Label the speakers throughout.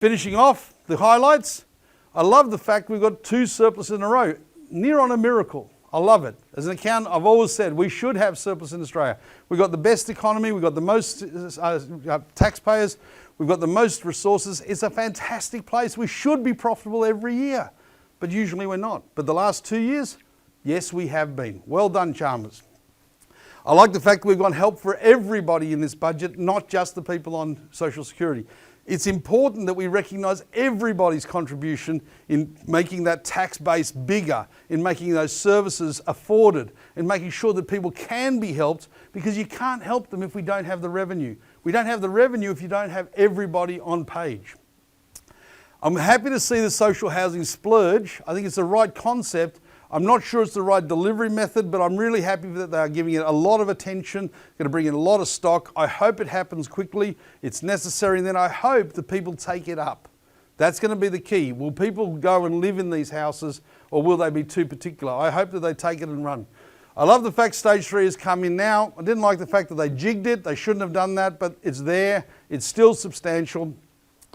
Speaker 1: Finishing off the highlights, I love the fact we've got 2 surplus in a row, near on a miracle. I love it. As an accountant, I've always said we should have surplus in Australia. We've got the best economy, we've got the most taxpayers, we've got the most resources. It's a fantastic place. We should be profitable every year, but usually we're not. But the last 2 years, yes, we have been. Well done, Chalmers. I like the fact that we've got help for everybody in this budget, not just the people on Social Security. It's important that we recognise everybody's contribution in making that tax base bigger, in making those services afforded, in making sure that people can be helped, because you can't help them if we don't have the revenue. We don't have the revenue if you don't have everybody on page. I'm happy to see the social housing splurge. I think it's the right concept. I'm not sure it's the right delivery method, but I'm really happy that they are giving it a lot of attention, going to bring in a lot of stock. I hope it happens quickly. It's necessary, and then I hope that people take it up. That's going to be the key. Will people go and live in these houses, or will they be too particular? I hope that they take it and run. I love the fact stage 3 has come in now. I didn't like the fact that they jigged it. They shouldn't have done that, but it's there. It's still substantial.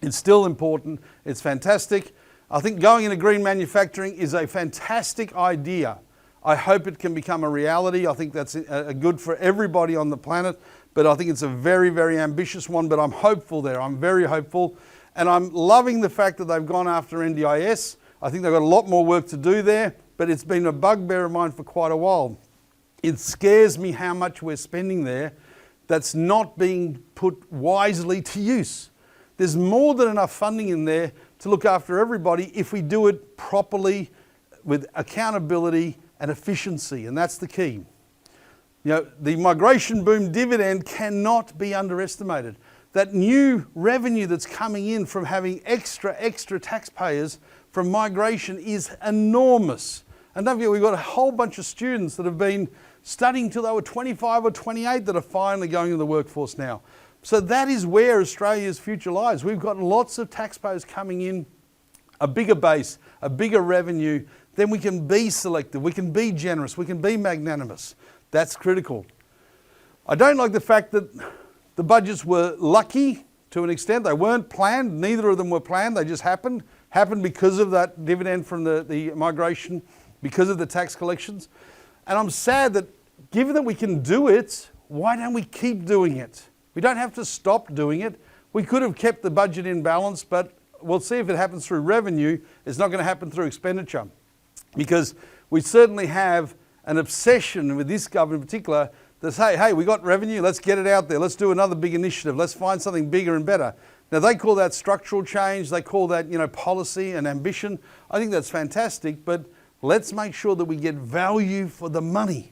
Speaker 1: It's still important. It's fantastic. I think going into green manufacturing is a fantastic idea. I hope it can become a reality. I think that's a good for everybody on the planet, but I think it's a very, very ambitious one, but I'm hopeful there. I'm very hopeful, and I'm loving the fact that they've gone after NDIS. I think they've got a lot more work to do there, but it's been a bugbear of mine for quite a while. It scares me how much we're spending there that's not being put wisely to use. There's more than enough funding in there to look after everybody if we do it properly with accountability and efficiency, and that's the key. You know, the migration boom dividend cannot be underestimated. That new revenue that's coming in from having extra taxpayers from migration is enormous. And don't forget, we've got a whole bunch of students that have been studying till they were 25 or 28 that are finally going into the workforce now. So that is where Australia's future lies. We've got lots of taxpayers coming in, a bigger base, a bigger revenue. Then we can be selective, we can be generous, we can be magnanimous. That's critical. I don't like the fact that the budgets were lucky to an extent. They weren't planned. Neither of them were planned. They just happened because of that dividend from the migration, because of the tax collections. And I'm sad that given that we can do it, why don't we keep doing it? We don't have to stop doing it. We could have kept the budget in balance, but we'll see if it happens through revenue. It's not going to happen through expenditure, because we certainly have an obsession with this government in particular to say, hey, we got revenue, let's get it out there. Let's do another big initiative. Let's find something bigger and better. Now, they call that structural change. They call that, policy and ambition. I think that's fantastic, but let's make sure that we get value for the money.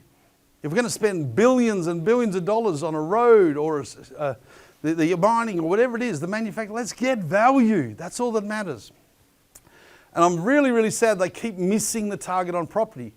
Speaker 1: If we're going to spend billions and billions of dollars on a road or the mining or whatever it is, the manufacturing, let's get value. That's all that matters. And I'm really, really sad they keep missing the target on property.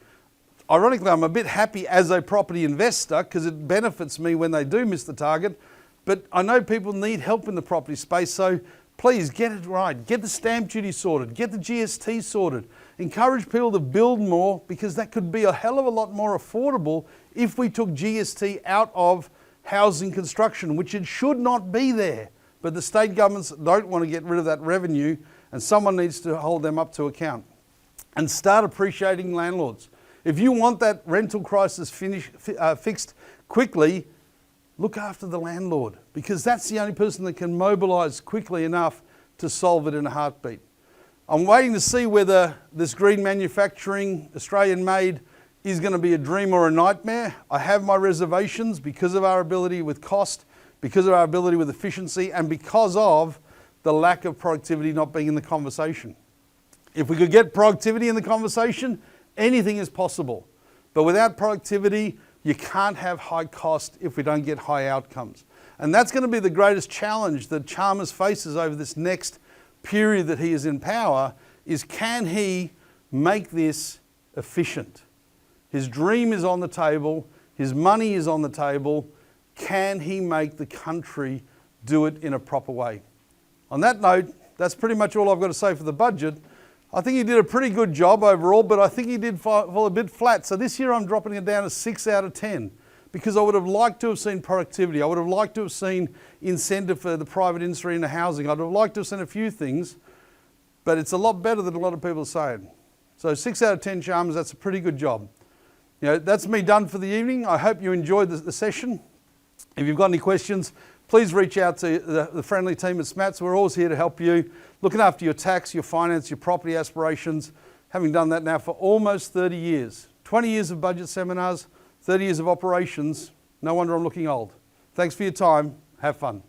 Speaker 1: Ironically, I'm a bit happy as a property investor because it benefits me when they do miss the target. But I know people need help in the property space, so please get it right. Get the stamp duty sorted. Get the GST sorted. Encourage people to build more, because that could be a hell of a lot more affordable if we took GST out of housing construction, which it should not be there. But the state governments don't want to get rid of that revenue, and someone needs to hold them up to account. And start appreciating landlords. If you want that rental crisis fixed quickly, look after the landlord, because that's the only person that can mobilise quickly enough to solve it in a heartbeat. I'm waiting to see whether this green manufacturing, Australian made, is going to be a dream or a nightmare. I have my reservations because of our ability with cost, because of our ability with efficiency, and because of the lack of productivity not being in the conversation. If we could get productivity in the conversation, anything is possible. But without productivity, you can't have high cost if we don't get high outcomes. And that's going to be the greatest challenge that Chalmers faces over this next period that he is in power, is can he make this efficient? His dream is on the table, his money is on the table. Can he make the country do it in a proper way? On that note, that's pretty much all I've got to say for the budget. I think he did a pretty good job overall, but I think he did fall a bit flat. So this year I'm dropping it down to 6 out of 10. because I would have liked to have seen productivity. I would have liked to have seen incentive for the private industry and the housing. I'd have liked to have seen a few things, but it's a lot better than a lot of people are saying. So 6 out of 10 charmers, that's a pretty good job. You know, that's me done for the evening. I hope you enjoyed the session. If you've got any questions, please reach out to the friendly team at SMATS. We're always here to help you, looking after your tax, your finance, your property aspirations, having done that now for almost 30 years. 20 years of budget seminars, 30 years of operations. No wonder I'm looking old. Thanks for your time. Have fun.